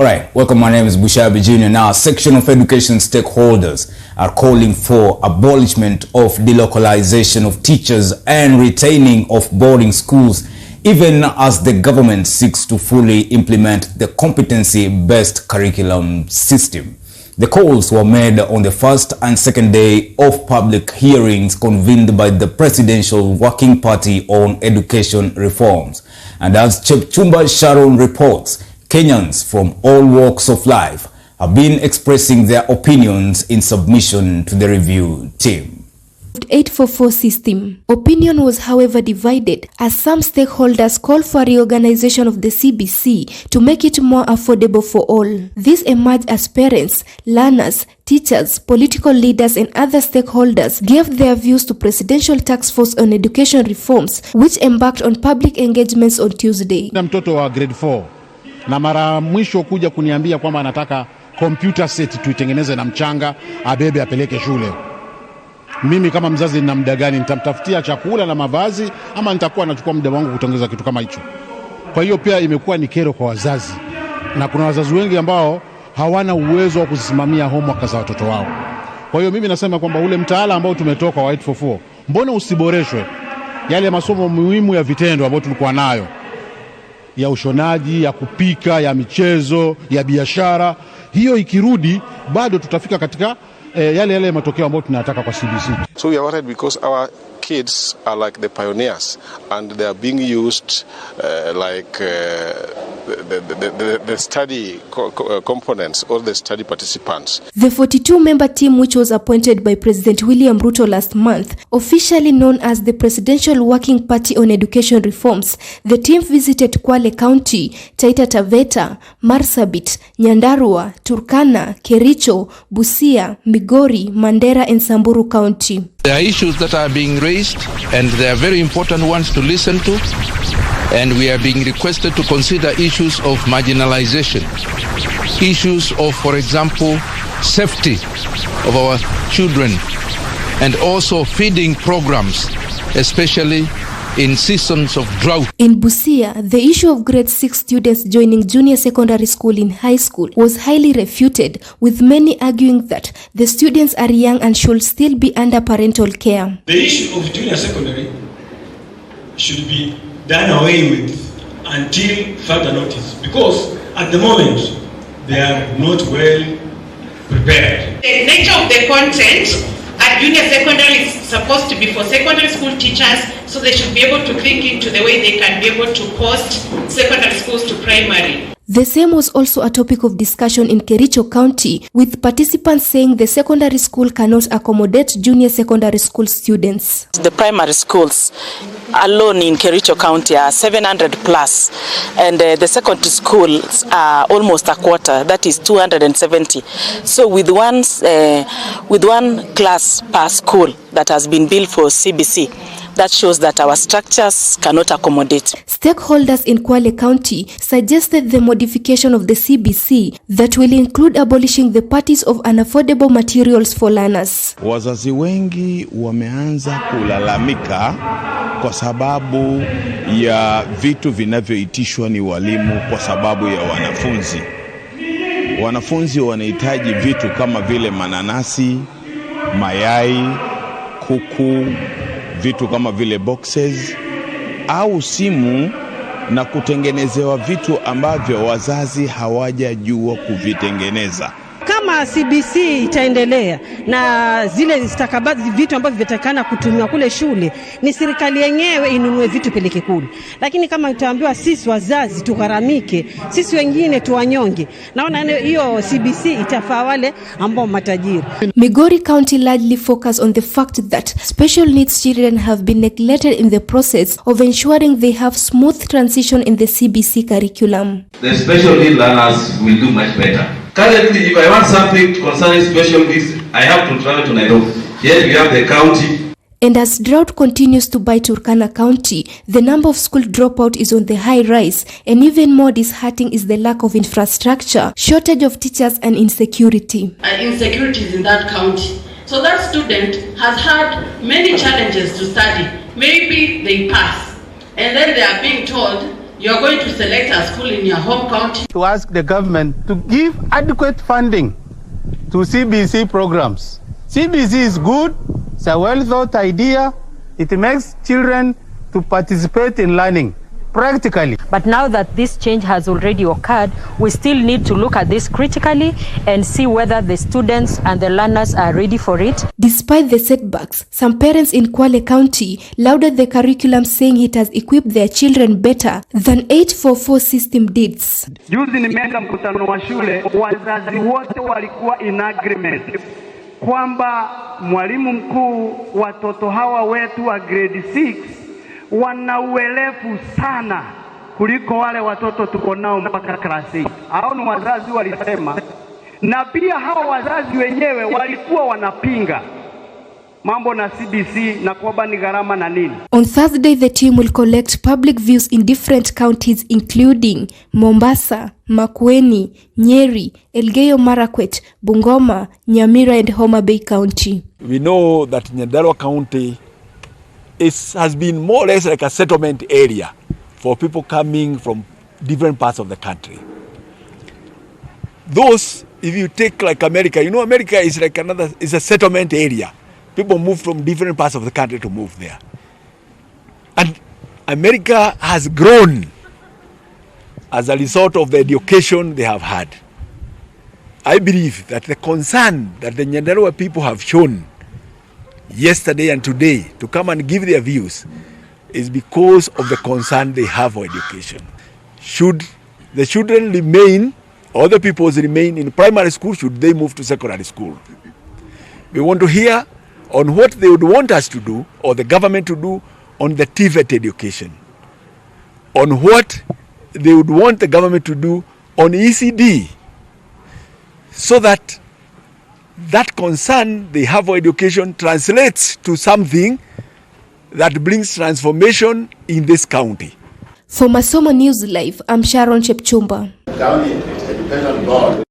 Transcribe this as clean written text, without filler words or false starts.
Alright, welcome. My name is Bushabi Jr. Now, a section of education stakeholders are calling for abolishment of delocalization of teachers and retaining of boarding schools, even as the government seeks to fully implement the competency-based curriculum system. The calls were made on the first and second day of public hearings convened by the Presidential Working Party on Education Reforms. And as Chepchumba Sharon reports, Kenyans from all walks of life have been expressing their opinions in submission to the review team. 844 system. Opinion was, however, divided as some stakeholders call for a reorganization of the CBC to make it more affordable for all. This emerged as parents, learners, teachers, political leaders and other stakeholders gave their views to Presidential Task Force on Education Reforms, which embarked on public engagements on Tuesday. Mtoto wa grade 4 na mara mwisho kuja kuniambia kwamba anataka computer set tuitengeneze na mchanga abebe apeleke shule. Mimi kama mzazi nina muda gani? Nitamtafutia chakula na mavazi ama nitakuwa nachukua muda wangu kutengeza kitu kama hicho? Kwa hiyo pia imekuwa ni kero kwa wazazi, na kuna wazazi wengi ambao hawana uwezo wa kusimamia homework za watoto wao. Kwa hiyo mimi nasema kwamba ule mtaala ambao tumetoka wa 844 mbona usiboreshwe? Yale masomo muhimu ya vitendo ambayo tulikuwa nayo, ya ushonaji, ya kupika, ya michezo, ya biashara, hiyo ikirudi bado tutafika katika yale matokeo ambayo tunataka kwa CBC. So we are worried because our kids are like the pioneers and they are being used the study components or the study participants. The 42-member team, which was appointed by President William Ruto last month, officially known as the Presidential Working Party on Education Reforms, the team visited Kwale County, Taita Taveta, Marsabit, Nyandarua, Turkana, Kericho, Busia, Migori, Mandera and Samburu County. There are issues that are being raised and they are very important ones to listen to, and we are being requested to consider issues of marginalization, issues of, for example, safety of our children, and also feeding programs, especially in seasons of drought. In Busia, the issue of grade 6 students joining junior secondary school in high school was highly refuted, with many arguing that the students are young and should still be under parental care. The issue of junior secondary should be done away with until further notice, because at the moment they are not well prepared. The nature of the content at junior secondary is supposed to be for secondary school teachers, so they should be able to click into the way they can be able to post secondary schools to primary. The same was also a topic of discussion in Kericho County, with participants saying the secondary school cannot accommodate junior secondary school students. The primary schools alone in Kericho County are 700 plus, and the secondary schools are almost a quarter, that is 270. So with one class per school that has been built for CBC, that shows that our structures cannot accommodate. Stakeholders in Kwale County suggested the modification of the CBC that will include abolishing the parties of unaffordable materials for learners. Wazazi wengi wameanza kulalamika kwa sababu ya vitu vinavyoitishwa ni walimu kwa sababu ya wanafunzi. Wanafunzi wanahitaji vitu kama vile mananasi, mayai, kuku, vitu kama vile boxes au simu, na kutengenezewa vitu ambavyo wazazi hawajajua kuvitengeneza. Kama CBC itaendelea na zile stakabadhi vitu ambavyo vitakana kutumia kule shule, ni serikali yenyewe inunue vitu peleke kule. Lakini kama tutaambiwa sisi wazazi tugharamike, sisi wengine tuwanyonge, naona hiyo CBC itafaa wale ambao matajiri. Migori County largely focus on the fact that special needs children have been neglected in the process of ensuring they have smooth transition in the CBC curriculum. The special need learners will do much better. Currently, if I want something concerning special needs, I have to travel to Nairobi. Yet we have the county. And as drought continues to bite Turkana County, the number of school dropout is on the high rise, and even more disheartening is the lack of infrastructure, shortage of teachers and insecurity. Insecurities in that county. So that student has had many challenges to study. Maybe they pass, and then they are being told You are going to select a school in your home county. To ask the government to give adequate funding to CBC programs. CBC is good, it's a well thought idea, it makes children to participate in learning practically. But now that this change has already occurred, we still need to look at this critically and see whether the students and the learners are ready for it. Despite the setbacks, some parents in Kwale County lauded the curriculum, saying it has equipped their children better than 844 system did. Juzi nimeenda mkutano wa shule, wazazi wote walikuwa in agreement kwamba mwalimu mkuu, watoto hawa wetu wa grade 6 wana uelefu sana kuliko wale watoto tuko nao mpaka class 8. Hao ni wazazi walisema, na pia hao wazazi wenyewe walikuwa wanapinga mambo na CBC na kwamba ni gharama na nini. On Thursday, the team will collect public views in different counties including Mombasa, Makueni, Nyeri, Elgeyo Marakwet, Bungoma, Nyamira and Homa Bay County. We know that Nyandarua County has been more or less like a settlement area for people coming from different parts of the country. Those, if you take like America, you know America is like is a settlement area. People move from different parts of the country to move there. And America has grown as a result of the education they have had. I believe that the concern that the Nyandarua people have shown yesterday and today to come and give their views is because of the concern they have for education. Should the children remain, or the pupils remain in primary school, should they move to secondary school? We want to hear on what they would want us to do, or the government to do, on the TVET education, on what they would want the government to do on ECD, so that that concern they have for education translates to something that brings transformation in this county. For Masomo News Live, I'm Sharon Chepchumba. County Education Board.